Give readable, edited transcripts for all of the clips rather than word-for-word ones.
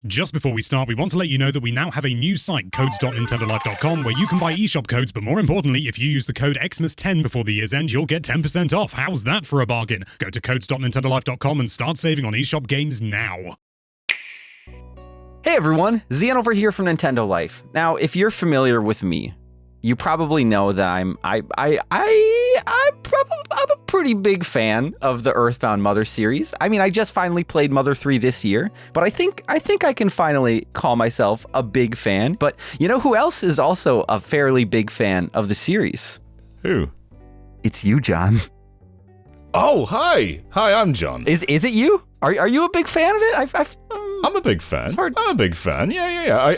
Just before we start, we want to let you know that we now have a new site, codes.nintendolife.com, where you can buy eShop codes, but more importantly, if you use the code Xmas10 before the year's end, you'll get 10% off. How's that for a bargain? Go to codes.nintendolife.com and start saving on eShop games now. Hey everyone, Zian over here from Nintendo Life. Now, if you're familiar with me, you probably know that I'm a pretty big fan of the Earthbound Mother series. I mean, I just finally played Mother 3 this year, but I think I can finally call myself a big fan. But you know who else is also a fairly big fan of the series? Who? It's you, John. Oh, hi. Hi, I'm John. Is it you? Are you a big fan of it? I'm a big fan. It's hard. I'm a big fan. Yeah.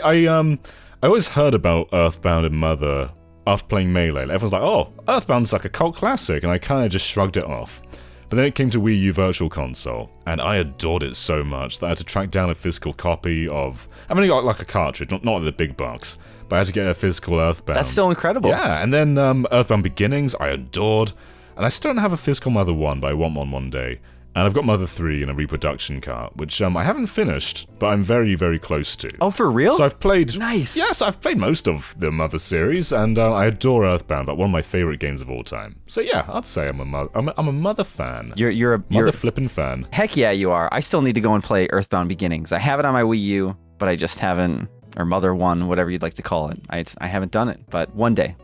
I always heard about Earthbound and Mother after playing Melee. Everyone's like, oh, Earthbound's like a cult classic, and I kind of just shrugged it off. But then it came to Wii U Virtual Console, and I adored it so much that I had to track down a physical copy of... I've only got like a cartridge, not the big box, but I had to get a physical Earthbound. That's still incredible. Yeah, and then Earthbound Beginnings, I adored, and I still don't have a physical Mother 1, but I want one day. And I've got Mother 3 in a reproduction cart, which I haven't finished, but I'm very, very close to. Oh, for real? So I've played... Nice. Yes, I've played most of the Mother series, and I adore Earthbound, like one of my favorite games of all time. So yeah, I'd say I'm a Mother fan. You're a Mother flippin' fan. Heck yeah, you are. I still need to go and play Earthbound Beginnings. I have it on my Wii U, but I just haven't, or Mother 1, whatever you'd like to call it. I haven't done it, but one day.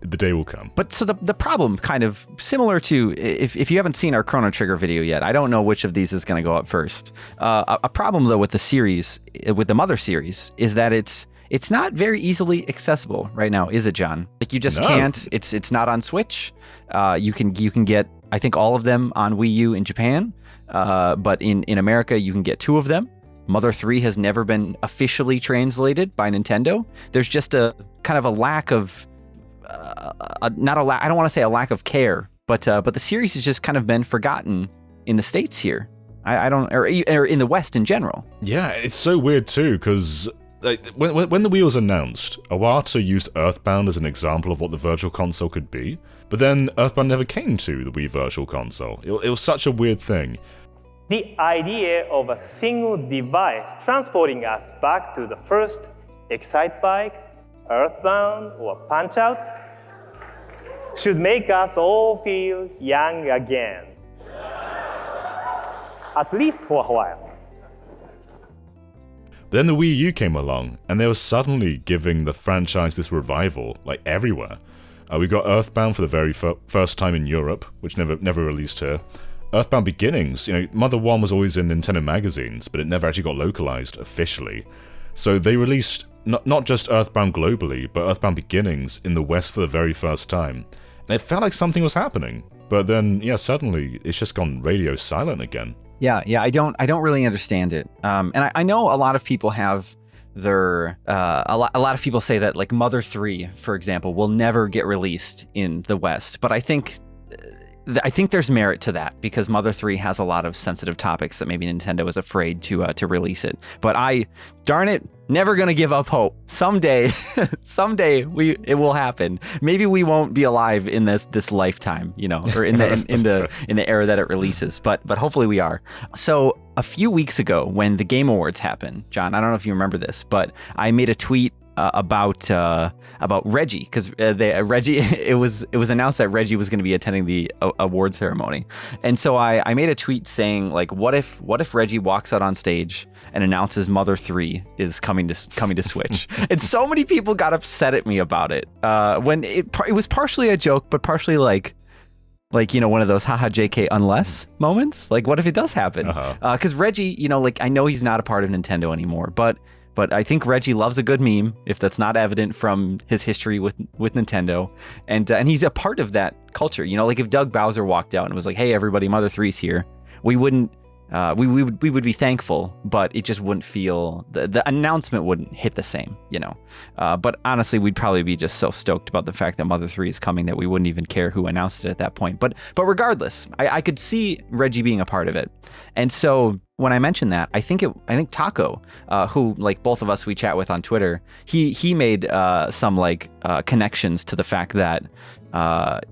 The day will come. But so the problem, kind of similar to, if you haven't seen our Chrono Trigger video yet, I don't know which of these is going to go up first. A problem, though, with the series, with the Mother series, is that it's not very easily accessible right now, is it, John? Like, you just can't. It's not on Switch. You can get, I think, all of them on Wii U in Japan, but in America, you can get 2 of them. Mother 3 has never been officially translated by Nintendo. There's just a kind of a lack of... I don't want to say a lack of care, but the series has just kind of been forgotten in the States here. I don't, or in the West in general. Yeah, it's so weird too, because when the Wii was announced, Iwata used Earthbound as an example of what the Virtual Console could be, but then Earthbound never came to the Wii Virtual Console. It was such a weird thing. The idea of a single device transporting us back to the first Excitebike, Earthbound, or Punch-Out should make us all feel young again. At least for a while. But then the Wii U came along, and they were suddenly giving the franchise this revival, like everywhere. We got Earthbound for the very first time in Europe, which never released here. Earthbound Beginnings, Mother 1 was always in Nintendo magazines, but it never actually got localized officially. So they released not just Earthbound globally, but Earthbound Beginnings in the West for the very first time. And it felt like something was happening. But then, suddenly it's just gone radio silent again. Yeah, I don't really understand it. And I know a lot of people have their... a lot of people say that, like, Mother 3, for example, will never get released in the West. But I think there's merit to that, because Mother 3 has a lot of sensitive topics that maybe Nintendo is afraid to release it. But darn it, never gonna give up hope. Someday it will happen. Maybe we won't be alive in this lifetime, or in the era that it releases. But hopefully we are. So a few weeks ago, when the Game Awards happened, John, I don't know if you remember this, but I made a tweet about Reggie, because Reggie it was announced that Reggie was going to be attending the award ceremony, and so I made a tweet saying, like, what if Reggie walks out on stage and announces Mother 3 is coming to Switch? And so many people got upset at me about it, when it was partially a joke, but partially like one of those haha JK unless moments. Like, what if it does happen? Because Reggie, I know he's not a part of Nintendo anymore, but I think Reggie loves a good meme, if that's not evident from his history with Nintendo, and he's a part of that culture. Like, if Doug Bowser walked out and was like, "Hey everybody, Mother 3's here," we wouldn't. We would be thankful, but it just wouldn't feel, the announcement wouldn't hit the same, But honestly, we'd probably be just so stoked about the fact that Mother 3 is coming that we wouldn't even care who announced it at that point. But regardless, I could see Reggie being a part of it, and so when I mentioned that, I think Taco, who, like, both of us we chat with on Twitter, he made some connections to the fact that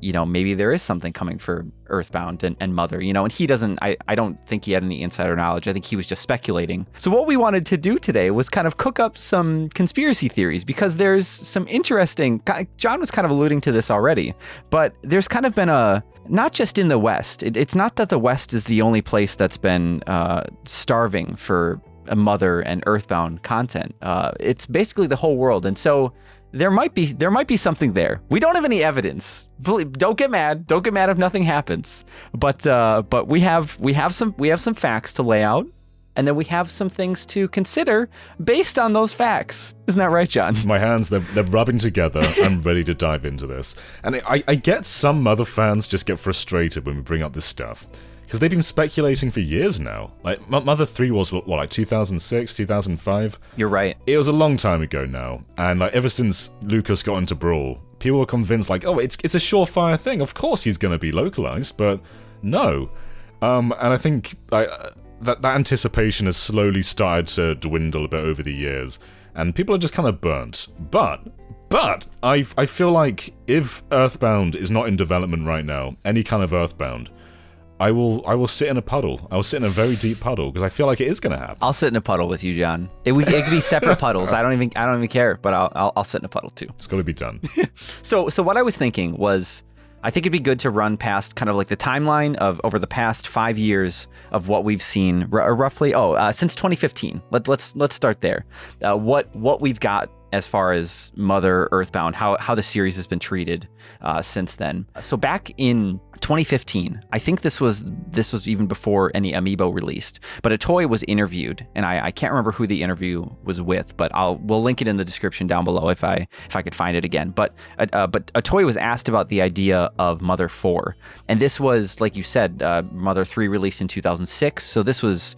maybe there is something coming for Earthbound and Mother, and he doesn't, I don't think he had any insider knowledge. I think he was just speculating. So what we wanted to do today was kind of cook up some conspiracy theories, because there's some interesting, John was kind of alluding to this already, but there's kind of been not just in the West, it's not that the West is the only place that's been starving for Mother and Earthbound content. It's basically the whole world. And so there might be something there. We don't have any evidence. Don't get mad. Don't get mad if nothing happens. But we have some facts to lay out, and then we have some things to consider based on those facts. Isn't that right, John? My hands, they're rubbing together. I'm ready to dive into this. And I get some Mother fans just get frustrated when we bring up this stuff, because they've been speculating for years now. Like, Mother 3 was, like 2006, 2005? You're right. It was a long time ago now. And like ever since Lucas got into Brawl, people were convinced, like, oh, it's a surefire thing. Of course he's going to be localized, but no. And I think that anticipation has slowly started to dwindle a bit over the years, and people are just kind of burnt. But I feel like if Earthbound is not in development right now, any kind of Earthbound, I will sit in a puddle. I will sit in a very deep puddle, because I feel like it is going to happen. I'll sit in a puddle with you, John. It could be separate puddles. I don't even care, but I'll sit in a puddle too. It's got to be done. So what I was thinking was, I think it'd be good to run past kind of like the timeline of over the past 5 years of what we've seen roughly. Since 2015. Let's start there. What we've got as far as Mother, Earthbound, how the series has been treated since then. So back in 2015, I think this was even before any amiibo released, but Atoy was interviewed, and I can't remember who the interview was with, but we'll link it in the description down below if I could find it again. But Atoy was asked about the idea of Mother 4, and this was, like you said, Mother 3 released in 2006, so this was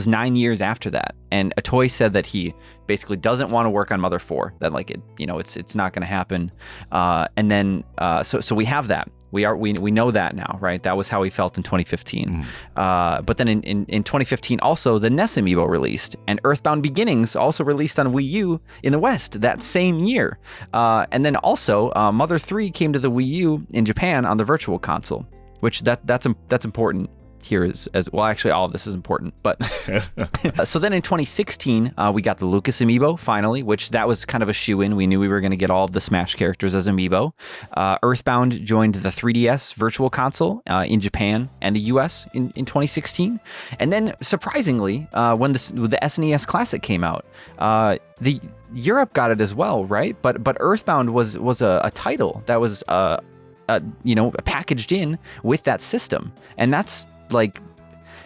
9 years after that. And Atoy said that he basically doesn't want to work on Mother 4, that like it's not going to happen. And then so we have that. We know that now, right? That was how he felt in 2015. But then in 2015, also the NES amiibo released, and Earthbound Beginnings also released on Wii U in the West that same year. And then also Mother 3 came to the Wii U in Japan on the Virtual Console, which that's important here as well. Actually, all of this is important, but so then in 2016 we got the Lucas amiibo finally, which that was kind of a shoe-in. We knew we were going to get all of the Smash characters as amiibo. Earthbound joined the 3DS Virtual Console in Japan and the US in 2016, and then surprisingly when the SNES Classic came out, the Europe got it as well, right? But Earthbound was a title that was packaged in with that system, and that's like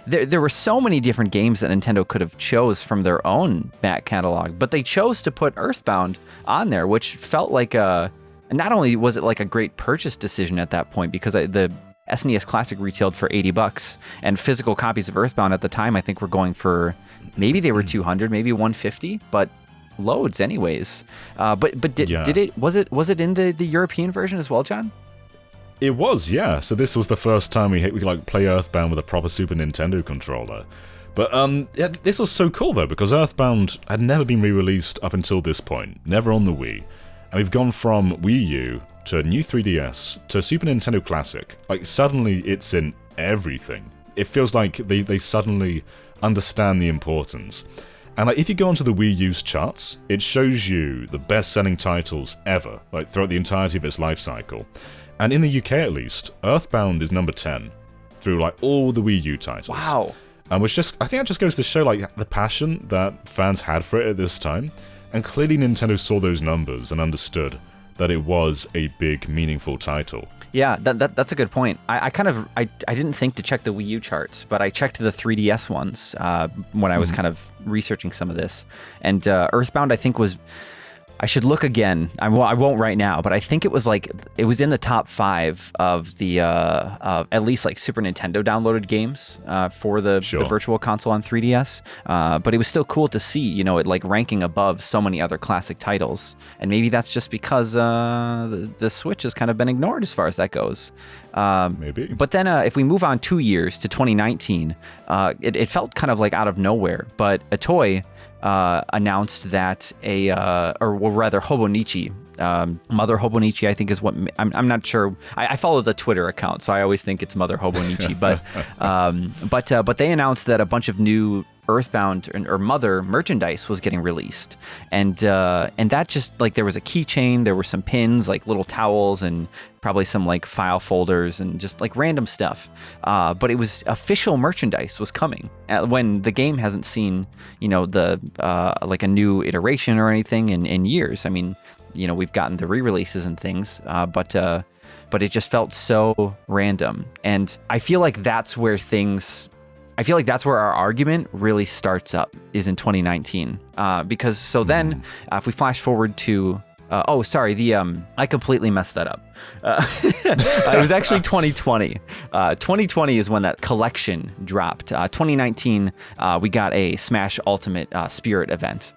there were so many different games that Nintendo could have chose from their own back catalog, but they chose to put Earthbound on there, which felt like not only was it like a great purchase decision at that point, because the SNES Classic retailed for $80, and physical copies of Earthbound at the time I think were going for, maybe they were 200, maybe 150, but loads anyways. But did it was it in the European version as well, John? It was, yeah. So this was the first time we could like play Earthbound with a proper Super Nintendo controller. But this was so cool though, because Earthbound had never been re-released up until this point, never on the Wii. And we've gone from Wii U to a new 3DS to Super Nintendo Classic. Like suddenly it's in everything. It feels like they suddenly understand the importance. And like if you go onto the Wii U's charts, it shows you the best-selling titles ever, like throughout the entirety of its life cycle. And in the UK at least, Earthbound is number 10 through like all the Wii U titles. Wow. And I think that just goes to show like the passion that fans had for it at this time. And clearly Nintendo saw those numbers and understood that it was a big, meaningful title. Yeah, that's a good point. I didn't think to check the Wii U charts, but I checked the 3DS ones when I was kind of researching some of this. And Earthbound, I think, was... I should look again. I won't right now, but I think it was in the top 5 of the at least like Super Nintendo downloaded games for the Virtual Console on 3DS. But it was still cool to see, it like ranking above so many other classic titles. And maybe that's just because the Switch has kind of been ignored as far as that goes. Maybe. But then if we move on 2 years to 2019, it felt kind of like out of nowhere. But Atoy announced that Hobonichi Mother Hobonichi, I think, is what I'm not sure. I follow the Twitter account, so I always think it's Mother Hobonichi. but they announced that a bunch of new Earthbound or Mother merchandise was getting released, and that just like there was a keychain, there were some pins, like little towels, and probably some like file folders and just like random stuff. But it was official merchandise was coming when the game hasn't seen the like a new iteration or anything in years. I mean, we've gotten the re-releases and things, but it just felt so random, and I feel like that's where our argument really starts up is in 2019. Because then if we flash forward to, I completely messed that up. It was actually 2020. 2020 is when that collection dropped. 2019, we got a Smash Ultimate Spirit event.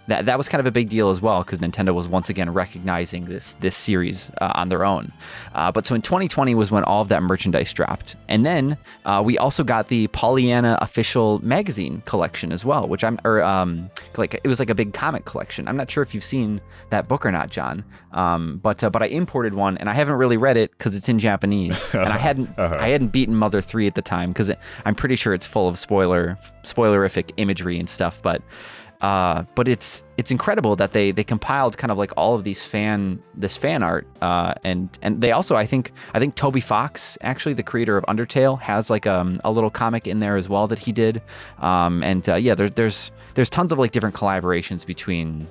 That was kind of a big deal as well, because Nintendo was once again recognizing this series on their own. But so in 2020 was when all of that merchandise dropped. And then we also got the Pollyanna official magazine collection as well, which it was like a big comic collection. I'm not sure if you've seen that book or not, John. But I imported one, and I haven't really read it because it's in Japanese. And I hadn't beaten Mother 3 at the time, because I'm pretty sure it's full of spoilerific imagery and stuff. But it's incredible that they compiled kind of like all of this fan art, and they also I think Toby Fox, actually the creator of Undertale, has like a little comic in there as well that he did, there's tons of like different collaborations between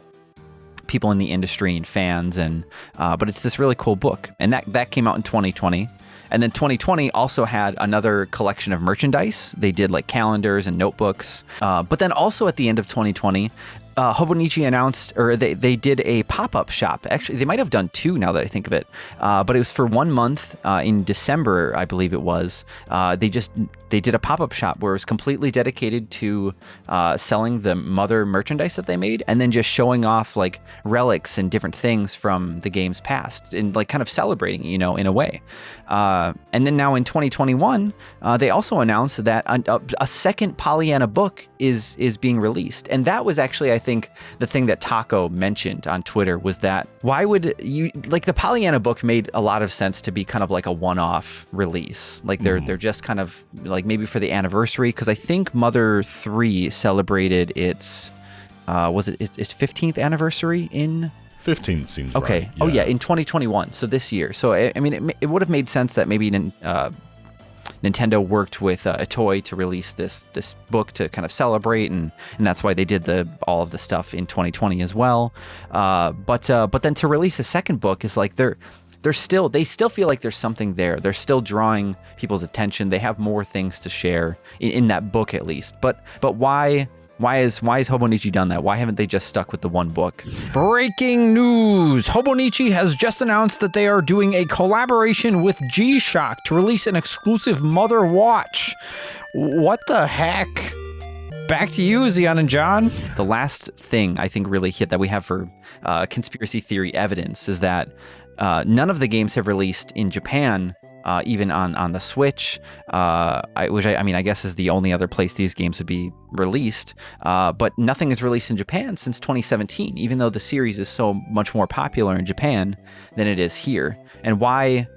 people in the industry and fans, and but it's this really cool book, and that came out in 2020. And then 2020 also had another collection of merchandise. They did like calendars and notebooks. But then also at the end of 2020, Hobonichi announced, or they did a pop-up shop. Actually, they might have done two now that I think of it. But it was for 1 month in December, I believe it was. They did a pop-up shop where it was completely dedicated to selling the Mother merchandise that they made, and then just showing off like relics and different things from the game's past, and like kind of celebrating, in a way. And then now in 2021, they also announced that a second Pollyanna book is being released, and that was actually, I think, the thing that Taco mentioned on Twitter was that why would you like the Pollyanna book made a lot of sense to be kind of like a one-off release, like they're just kind of like maybe for the anniversary, because I think Mother 3 celebrated its its 15th anniversary in 15th seems okay. Right. Oh yeah, in 2021, so this year. So I mean, it would have made sense that maybe Nintendo worked with Itoy to release this book to kind of celebrate, and that's why they did all of the stuff in 2020 as well. But then to release a second book is like they still feel like there's something there. They're still drawing people's attention. They have more things to share in that book at least. But why has Hobonichi done that? Why haven't they just stuck with the one book? Breaking news! Hobonichi has just announced that they are doing a collaboration with G-Shock to release an exclusive Mother watch. What the heck? Back to you, Zion and John. The last thing I think really hit that we have for conspiracy theory evidence is that none of the games have released in Japan, even on the Switch, which I guess is the only other place these games would be released. But nothing is released in Japan since 2017, even though the series is so much more popular in Japan than it is here. And why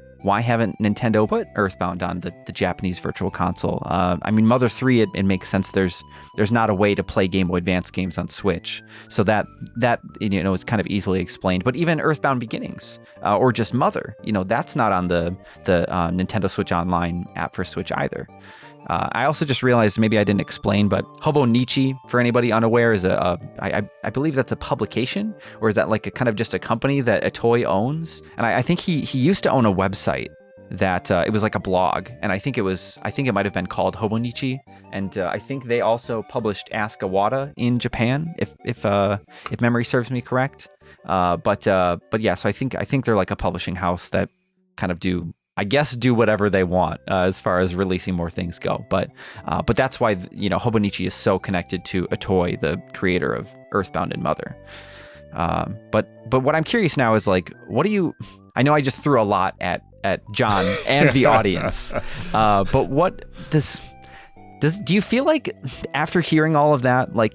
haven't Nintendo put Earthbound on the Japanese Virtual Console? Mother 3, it makes sense. There's not a way to play Game Boy Advance games on Switch, so that is kind of easily explained. But even Earthbound Beginnings, or just Mother, that's not on the Nintendo Switch Online app for Switch either. I also just realized, maybe I didn't explain, but Hobonichi, for anybody unaware, is I believe that's a publication, or is that like a kind of just a company that Itoy owns? And I think he used to own a website that it was like a blog, and I think it might have been called Hobonichi, and I think they also published Ask Iwata in Japan, if memory serves me correct. But yeah, so I think they're like a publishing house that kind of do whatever they want as far as releasing more things go. But that's why Hobonichi is so connected to Itoy, the creator of Earthbound and Mother. But what I'm curious now is like, I know I just threw a lot at John and the audience, but what do you feel like after hearing all of that, like,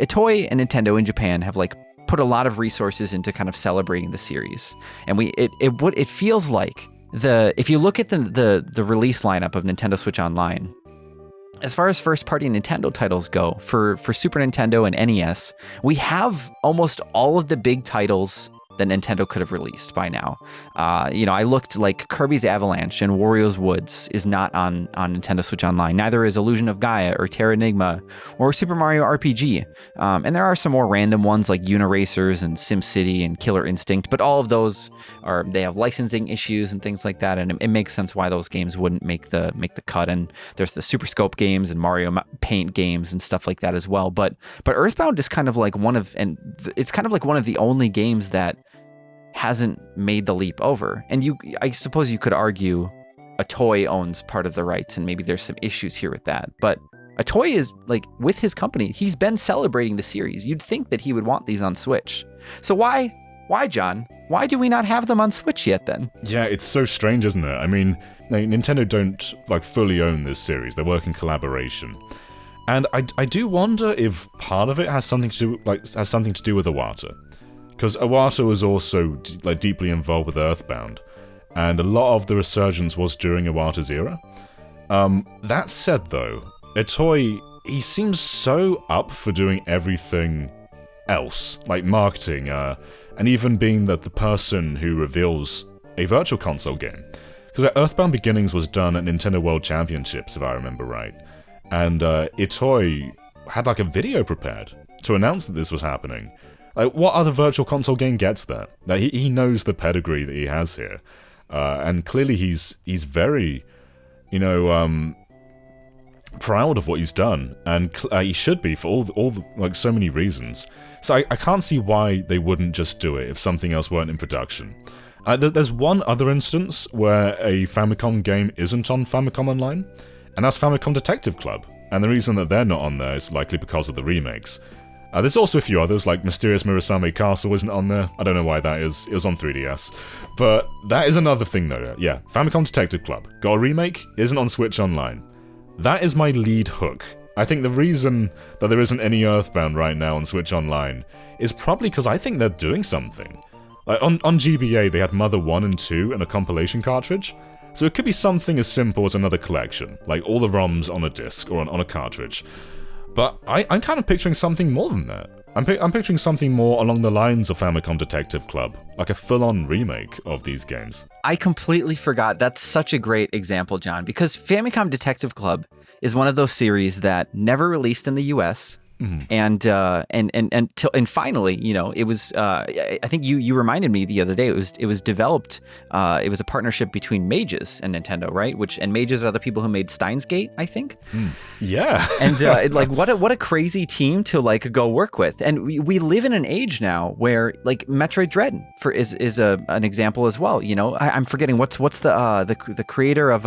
Toei and Nintendo in Japan have like put a lot of resources into kind of celebrating the series, and it feels like if you look at the release lineup of Nintendo Switch Online, as far as first-party Nintendo titles go, for Super Nintendo and NES, we have almost all of the big titles that Nintendo could have released by now. I looked, like Kirby's Avalanche and Wario's Woods is not on Nintendo Switch Online. Neither is Illusion of Gaia or Terra Enigma or Super Mario RPG. And there are some more random ones like Uniracers and SimCity and Killer Instinct, but all of those they have licensing issues and things like that, and it makes sense why those games wouldn't make the cut. And there's the Super Scope games and Mario Paint games and stuff like that as well. But Earthbound is kind of like one of the only games that hasn't made the leap over. And I suppose you could argue a Toei owns part of the rights, and maybe there's some issues here with that. But a Toei is like, with his company, he's been celebrating the series. You'd think that he would want these on Switch. So why, John? Why do we not have them on Switch yet then? Yeah, it's so strange, isn't it? I mean, Nintendo don't like fully own this series. They work in collaboration. And I do wonder if part of it has something to do with Iwata. Because Iwata was also deeply involved with Earthbound, and a lot of the resurgence was during Iwata's era. That said, though, Toei, he seems so up for doing everything else, like marketing, and even being the person who reveals a virtual console game. Because Earthbound Beginnings was done at Nintendo World Championships, if I remember right, and Toei had like a video prepared to announce that this was happening. Like, what other virtual console game gets that? Like, he knows the pedigree that he has here, and clearly he's very, proud of what he's done, and he should be for all like so many reasons. So I can't see why they wouldn't just do it if something else weren't in production. There's one other instance where a Famicom game isn't on Famicom Online, and that's Famicom Detective Club. And the reason that they're not on there is likely because of the remakes. There's also a few others, like Mysterious Murasame Castle isn't on there. I don't know why that is. It was on 3DS. But that is another thing, though. Yeah, Famicom Detective Club. Got a remake? Isn't on Switch Online. That is my lead hook. I think the reason that there isn't any Earthbound right now on Switch Online is probably because I think they're doing something. Like, on GBA, they had Mother 1 and 2 and a compilation cartridge. So it could be something as simple as another collection, like all the ROMs on a disc or on a cartridge. But I'm kind of picturing something more than that. I'm picturing something more along the lines of Famicom Detective Club, like a full-on remake of these games. I completely forgot. That's such a great example, John, because Famicom Detective Club is one of those series that never released in the US. Mm-hmm. And finally, it was. I think you reminded me the other day. It was developed. It was a partnership between Mages and Nintendo, right? And Mages are the people who made Steins Gate, I think. Yeah. And what a crazy team to go work with. And we live in an age now where Metroid Dread is an example as well. I'm forgetting what's the creator of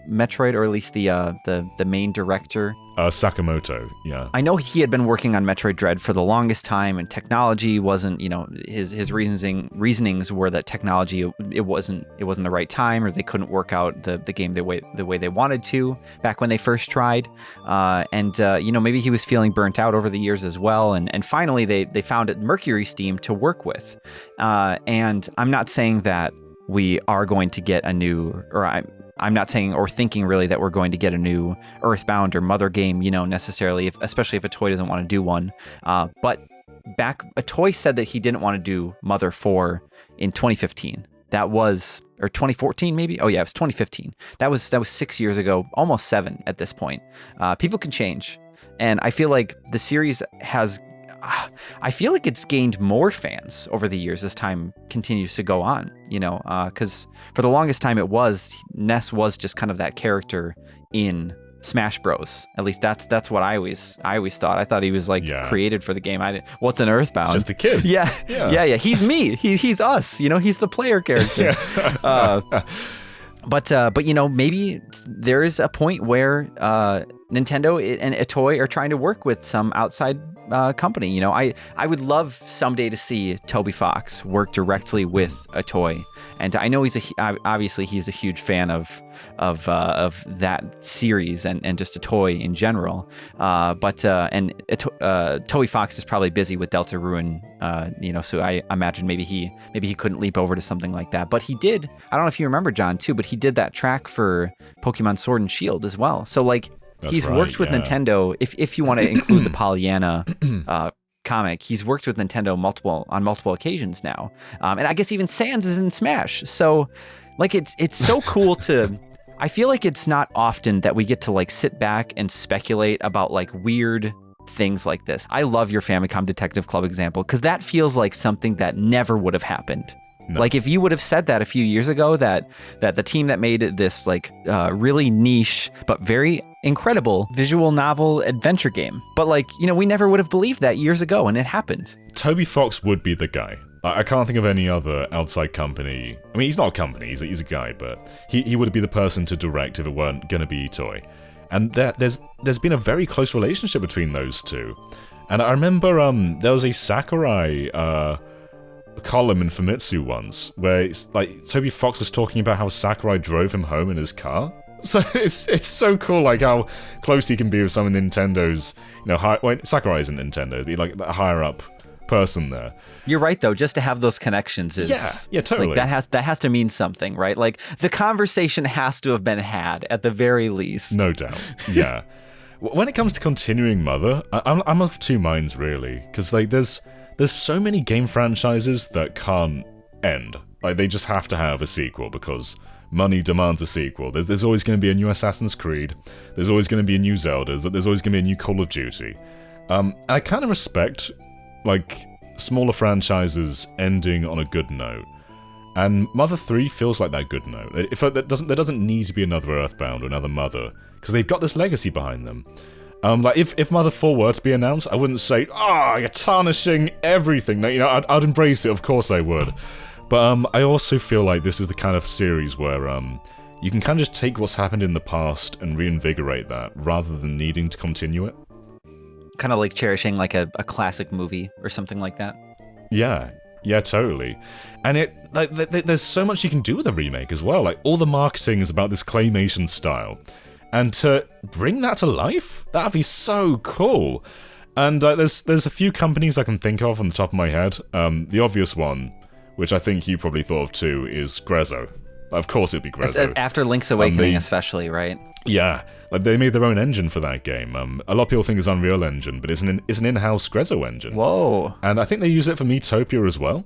Metroid, or at least the main director. Sakamoto, yeah. I know he had been working on Metroid Dread for the longest time, and technology wasn't, his reasonings were that technology, it wasn't the right time, or they couldn't work out the game the way they wanted to back when they first tried. Maybe he was feeling burnt out over the years as well. And finally they found Mercury Steam to work with. And I'm not saying that we are going to get a new, I'm not saying or thinking really that we're going to get a new Earthbound or Mother game, necessarily, especially if a Toei doesn't want to do one. But a Toei said that he didn't want to do Mother 4 in 2015. That was, or 2014 maybe? Oh yeah, it was 2015. That was 6 years ago, almost 7 at this point. People can change. And I feel like the series it's gained more fans over the years as time continues to go on, because for the longest time Ness was just kind of that character in Smash Bros. At least that's what I always thought. I thought he was created for the game. What's an Earthbound? Just a kid. Yeah. He's me. He's us. He's the player character. But maybe there is a point where Nintendo and Toei are trying to work with some outside company. You know, I would love someday to see Toby Fox work directly with a Toei, and I know obviously he's a huge fan of that series and just a toy in general. But Toby Fox is probably busy with Deltarune, you know, so I imagine maybe he couldn't leap over to something like that. But he did. I don't know if you remember, John, too, but he did that track for Pokemon Sword and Shield as well. So like. He's worked with Nintendo. If you want to include the Pollyanna comic, he's worked with Nintendo on multiple occasions now. And I guess even Sans is in Smash. So, like, it's so cool to. I feel like it's not often that we get to like sit back and speculate about like weird things like this. I love your Famicom Detective Club example because that feels like something that never would have happened. No. Like if you would have said that a few years ago, that the team that made this like really niche but very incredible visual novel adventure game, but like, you know, we never would have believed that years ago, and it happened. Toby Fox would be the guy. I can't think of any other outside company. I mean, he's not a company, he's a guy, but he would be the person to direct if it weren't going to be Toei. And there's been a very close relationship between those two. And I remember there was a Sakurai column in Famitsu once where it's like Toby Fox was talking about how Sakurai drove him home in his car. So it's so cool, like how close he can be with some of Nintendo's, you know, Sakurai isn't Nintendo, it'd be like the higher up person there. You're right though, just to have those connections is yeah, totally. Like that has to mean something, right? Like the conversation has to have been had at the very least. No doubt. Yeah. When it comes to continuing Mother, I'm of two minds really, because like there's so many game franchises that can't end. Like they just have to have a sequel because money demands a sequel. There's always going to be a new Assassin's Creed. There's always going to be a new Zelda. There's always going to be a new Call of Duty. I kind of respect like smaller franchises ending on a good note. And Mother 3 feels like that good note. There doesn't need to be another Earthbound or another Mother because they've got this legacy behind them. Like if Mother 4 were to be announced, I wouldn't say, you're tarnishing everything. You know, I'd embrace it, of course I would. But I also feel like this is the kind of series where you can kind of just take what's happened in the past and reinvigorate that, rather than needing to continue it. Kind of like cherishing like a classic movie or something like that. Yeah, totally. And there's so much you can do with a remake as well. Like all the marketing is about this claymation style. And to bring that to life, that'd be so cool. And there's a few companies I can think of on the top of my head. The obvious one, which I think you probably thought of too, is Grezzo. Of course it'd be Grezzo. After Link's Awakening especially, right? Yeah, like they made their own engine for that game. A lot of people think it's Unreal Engine, but it's an in-house Grezzo engine. Whoa. And I think they use it for Metopia as well.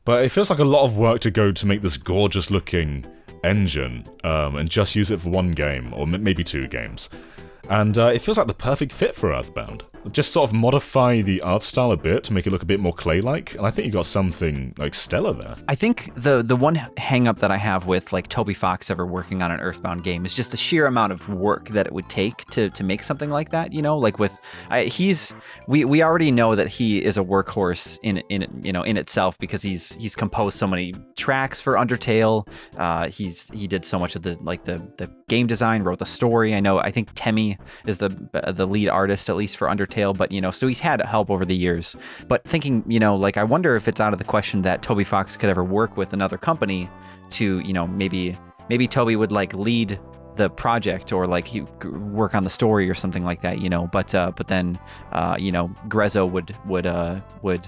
But it feels like a lot of work to go to make this gorgeous looking engine and just use it for one game, or maybe two games. And it feels like the perfect fit for Earthbound. Just sort of modify the art style a bit to make it look a bit more clay-like, and I think you got something like stellar there. I think the one hang-up that I have with like Toby Fox ever working on an Earthbound game is just the sheer amount of work that it would take to make something like that. You know, like with we already know that he is a workhorse in itself because he's composed so many tracks for Undertale. He did so much of the game design, wrote the story. I think Temmie is the lead artist, at least for Undertale, but so he's had help over the years. But thinking, like I wonder if it's out of the question that Toby Fox could ever work with another company to, maybe Toby would like lead the project or like he work on the story or something like that, but then Grezzo would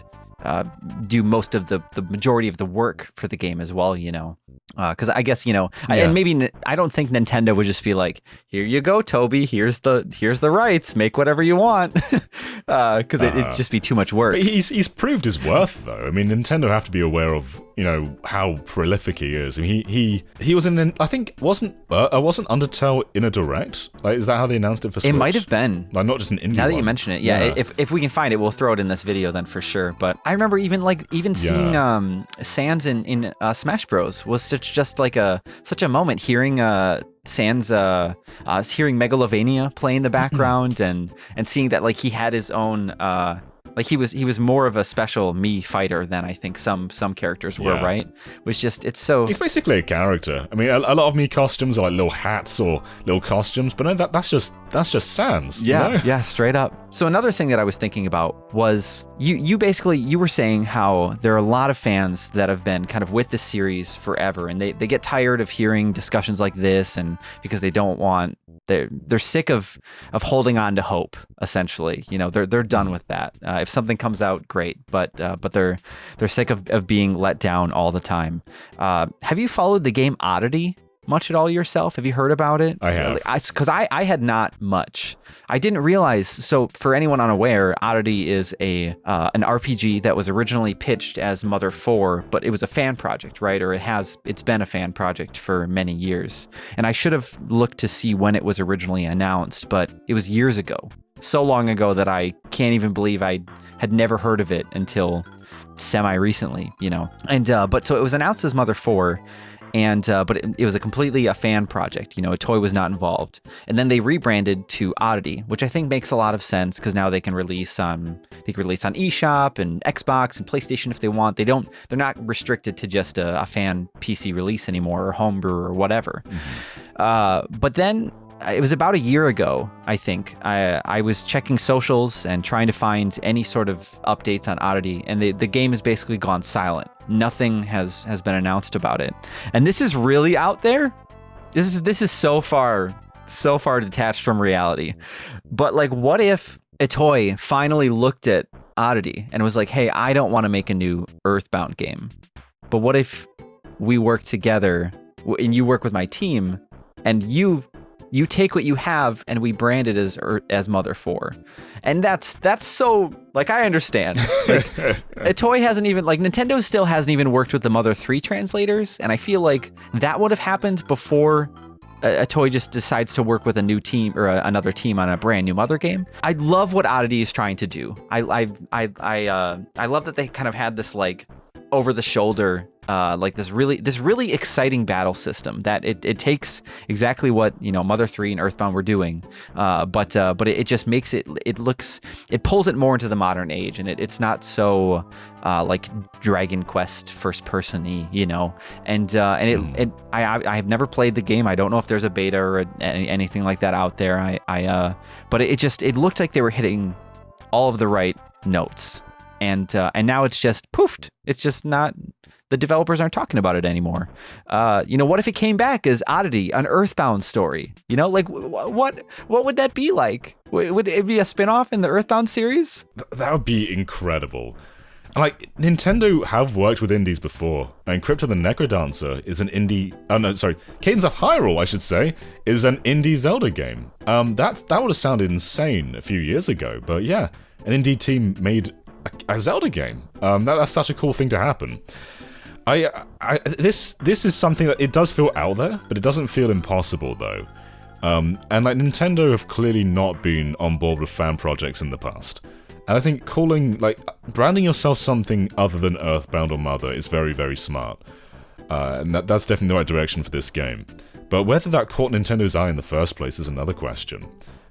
do most of the majority of the work for the game as well, because I guess and maybe I don't think Nintendo would just be like, here you go, Toby, here's the rights, make whatever you want, because it'd just be too much work. But he's proved his worth though. I mean, Nintendo have to be aware of how prolific he is. I mean, he was in I think wasn't Undertale in a direct? Like, is that how they announced it for Switch? It might have been. Like, not just an indie Now that one. you mention it, yeah. If we can find it, we'll throw it in this video then for sure. But I remember even seeing Sans in Smash Bros was such a moment, hearing Sans hearing Megalovania play in the background and seeing that like he had his own Like he was more of a special Mii fighter than I think some characters were, right? Which just it's so. He's basically a character. I mean, a lot of Mii costumes are like little hats or little costumes, but no, that's just Sans. Yeah, you know? yeah, straight up. So another thing that I was thinking about was you basically you were saying how there are a lot of fans that have been kind of with this series forever, and they get tired of hearing discussions like this, and because they don't want. They're sick of holding on to hope. Essentially, you know, they're done with that. If something comes out, great, but they're sick of being let down all the time. Have you followed the game Oddity much at all yourself? Have you heard about it? I have. Because I had not much. I didn't realize. So for anyone unaware, Oddity is an RPG that was originally pitched as Mother 4, but it was a fan project, right? Or it's been a fan project for many years. And I should have looked to see when it was originally announced, but it was years ago. So long ago that I can't even believe I had never heard of it until semi-recently, you know. And but so it was announced as Mother 4. And but it was completely a fan project. You know, a toy was not involved. And then they rebranded to Oddity, which I think makes a lot of sense because now they can release on eShop and Xbox and PlayStation if they want. They're not restricted to just a fan PC release anymore or homebrew or whatever. But then it was about a year ago, I think. I was checking socials and trying to find any sort of updates on Oddity, and the game has basically gone silent. Nothing has been announced about it. And this is really out there. This is so far detached from reality. But like, what if a toy finally looked at Oddity and was like, hey, I don't want to make a new Earthbound game. But what if we work together and you work with my team and you take what you have and we brand it as Mother 4. And that's so, like, I understand. Like, a toy hasn't even, like, Nintendo still hasn't even worked with the Mother 3 translators. And I feel like that would have happened before a toy just decides to work with a new team or another team on a brand new Mother game. I love what Oddity is trying to do. I love that they kind of had this, like, over the shoulder like this really exciting battle system that it takes exactly what, you know, Mother 3 and Earthbound were doing, but it just makes it pulls it more into the modern age, and it's not so like Dragon Quest first person-y, you know, I have never played the game. I don't know if there's a beta or anything like that out there. But it looked like they were hitting all of the right notes. And now it's just poofed. It's just not. The developers aren't talking about it anymore. You know, what if it came back as Oddity, an Earthbound story? You know, like what would that be like? Would it be a spin-off in the Earthbound series? That would be incredible. And like, Nintendo have worked with indies before. And Crypt of the Necrodancer is an indie. Cadence of Hyrule, I should say, is an indie Zelda game. That would have sounded insane a few years ago, but yeah, an indie team made a Zelda game. That's such a cool thing to happen. This is something that it does feel out there, but it doesn't feel impossible though. And like, Nintendo have clearly not been on board with fan projects in the past. And I think branding yourself something other than Earthbound or Mother is very, very smart. And that's definitely the right direction for this game. But whether that caught Nintendo's eye in the first place is another question.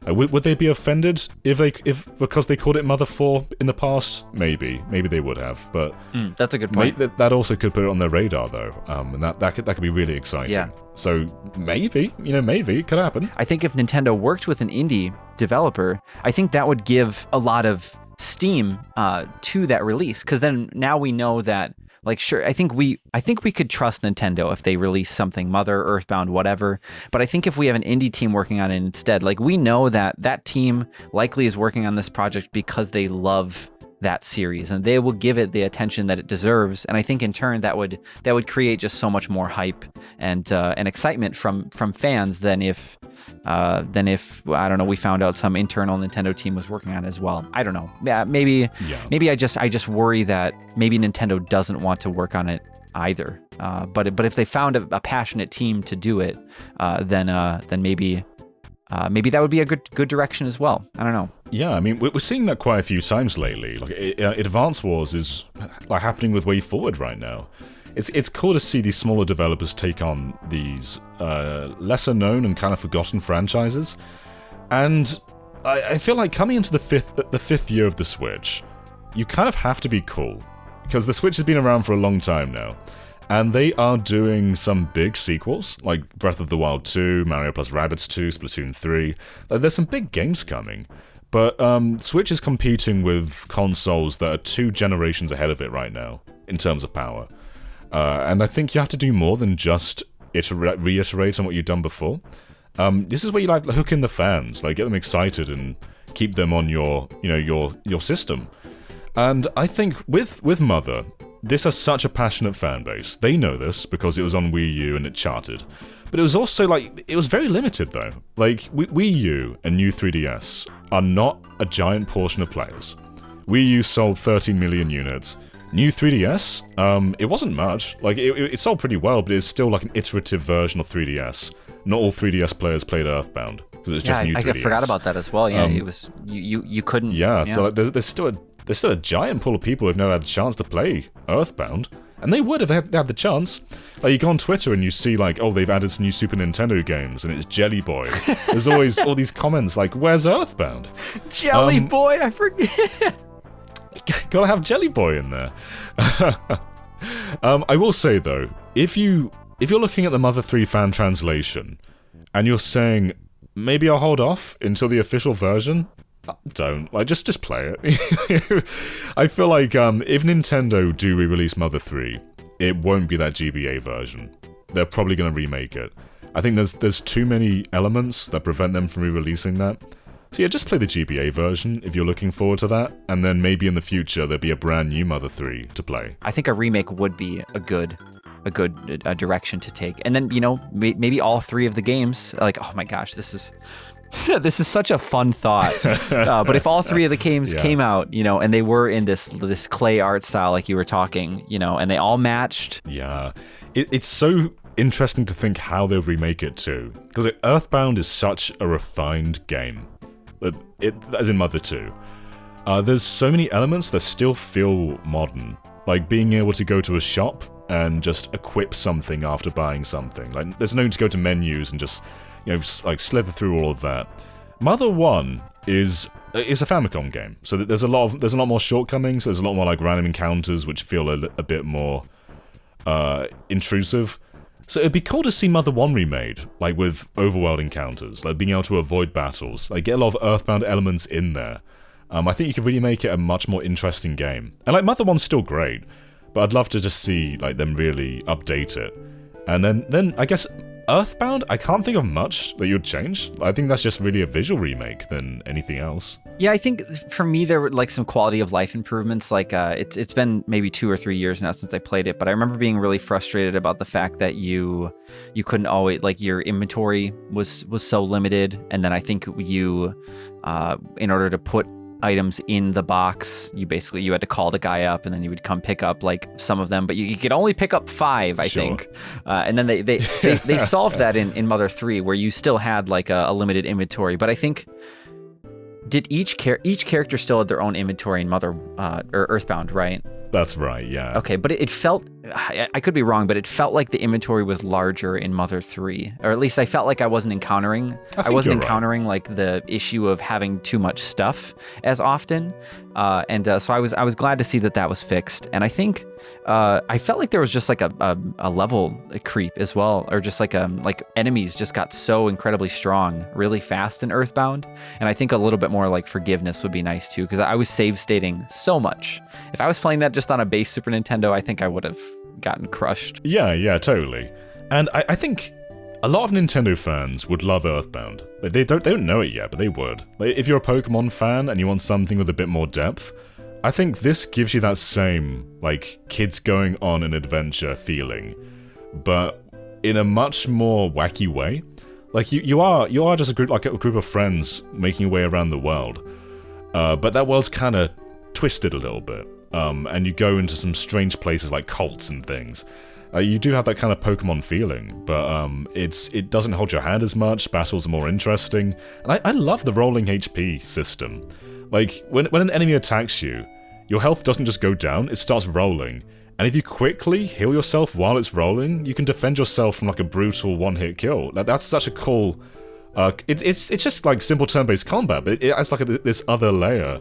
Would they be offended because they called it Mother 4 in the past? Maybe they would have, but that's a good point. That also could put it on their radar though, and that could be really exciting. Yeah. So maybe it could happen. I think if Nintendo worked with an indie developer, I think that would give a lot of steam to that release, because then now we know that. Like, sure, I think we could trust Nintendo if they release something, Mother, Earthbound, whatever. But I think if we have an indie team working on it instead, like, we know that team likely is working on this project because they love that series and they will give it the attention that it deserves. And I think in turn that would create just so much more hype and excitement from fans than if I don't know, we found out some internal Nintendo team was working on it as well. I don't know. Maybe I just worry that maybe Nintendo doesn't want to work on it either. But if they found a passionate team to do it, then maybe that would be a good direction as well. I don't know. Yeah, I mean, we're seeing that quite a few times lately. Like, Advance Wars is like happening with Way Forward right now. It's cool to see these smaller developers take on these lesser known and kind of forgotten franchises. And I feel like coming into the fifth year of the Switch, you kind of have to be cool. Because the Switch has been around for a long time now. And they are doing some big sequels, like Breath of the Wild 2, Mario plus Rabbids 2, Splatoon 3. There's some big games coming. But Switch is competing with consoles that are 2 generations ahead of it right now, in terms of power. And I think you have to do more than just reiterate on what you've done before. This is where you like hook in the fans, like get them excited and keep them on your system. And I think with Mother, this has such a passionate fan base. They know this because it was on Wii U and it charted. But it was also it was very limited though. Like Wii U and new 3DS are not a giant portion of players. Wii U sold 13 million units. New 3DS, it wasn't much. Like it sold pretty well, but it's still like an iterative version of 3DS. Not all 3DS players played Earthbound because it's just new 3DS. I forgot about that as well. Yeah, it was you couldn't. Yeah, so like, there's still a giant pool of people who've never had a chance to play Earthbound, and they would have had the chance. Like you go on Twitter and you see like, oh, they've added some new Super Nintendo games, and it's Jelly Boy. There's always all these comments like, "Where's Earthbound?" Jelly Boy, I forget. Gotta have Jelly Boy in there. I will say though, if you're looking at the Mother 3 fan translation, and you're saying maybe I'll hold off until the official version, don't. Like just play it. I feel like if Nintendo do re-release Mother 3, it won't be that GBA version. They're probably gonna remake it. I think there's too many elements that prevent them from re-releasing that. So yeah, just play the GBA version if you're looking forward to that, and then maybe in the future there'll be a brand new Mother 3 to play. I think a remake would be a good direction to take, and then maybe all 3 of the games. Like, oh my gosh, this is this is such a fun thought. But if all 3 of the games came out, and they were in this clay art style, like you were talking, and they all matched. Yeah, it's so interesting to think how they'll remake it too, because Earthbound is such a refined game. As in Mother 2. There's so many elements that still feel modern, like being able to go to a shop and just equip something after buying something. Like there's no need to go to menus and just like slither through all of that. Mother 1 is a Famicom game, so there's a lot more shortcomings. There's a lot more like random encounters which feel a bit more intrusive. So it'd be cool to see Mother 1 remade, like with overworld encounters, like being able to avoid battles, like get a lot of Earthbound elements in there. I think you could really make it a much more interesting game. And like Mother 1's still great, but I'd love to just see like them really update it. And then I guess Earthbound, I can't think of much that you'd change. I think that's just really a visual remake than anything else. Yeah, I think for me there were like some quality of life improvements. Like it's been maybe 2 or 3 years now since I played it, but I remember being really frustrated about the fact that you couldn't always, like, your inventory was so limited, and then I think you in order to put items in the box, you had to call the guy up and then you would come pick up like some of them, but you could only pick up 5, I think. And then they solved that in Mother 3, where you still had like a limited inventory. But I think, did each character still had their own inventory in Mother or Earthbound, right? That's right, yeah. Okay, but it felt, I could be wrong, but it felt like the inventory was larger in Mother 3. Or at least I felt like I wasn't encountering like the issue of having too much stuff as often. So I was glad to see that was fixed. And I think I felt like there was just like a level creep as well, or just like enemies just got so incredibly strong really fast in Earthbound. And I think a little bit more like forgiveness would be nice too, because I was save stating so much. If I was playing that just on a base Super Nintendo, I think I would have gotten crushed. Yeah, totally. And I think a lot of Nintendo fans would love Earthbound. They don't know it yet, but they would. Like, if you're a Pokemon fan and you want something with a bit more depth, I think this gives you that same, like, kids going on an adventure feeling, but in a much more wacky way. Like, you are just a group of friends making your way around the world, but that world's kind of twisted a little bit. And you go into some strange places like cults and things. You do have that kind of Pokemon feeling, but it doesn't hold your hand as much, battles are more interesting, and I love the rolling HP system. Like, when an enemy attacks you, your health doesn't just go down, it starts rolling, and if you quickly heal yourself while it's rolling, you can defend yourself from like a brutal one-hit kill. Like, that's such a cool... It's just like simple turn-based combat, but it adds like this other layer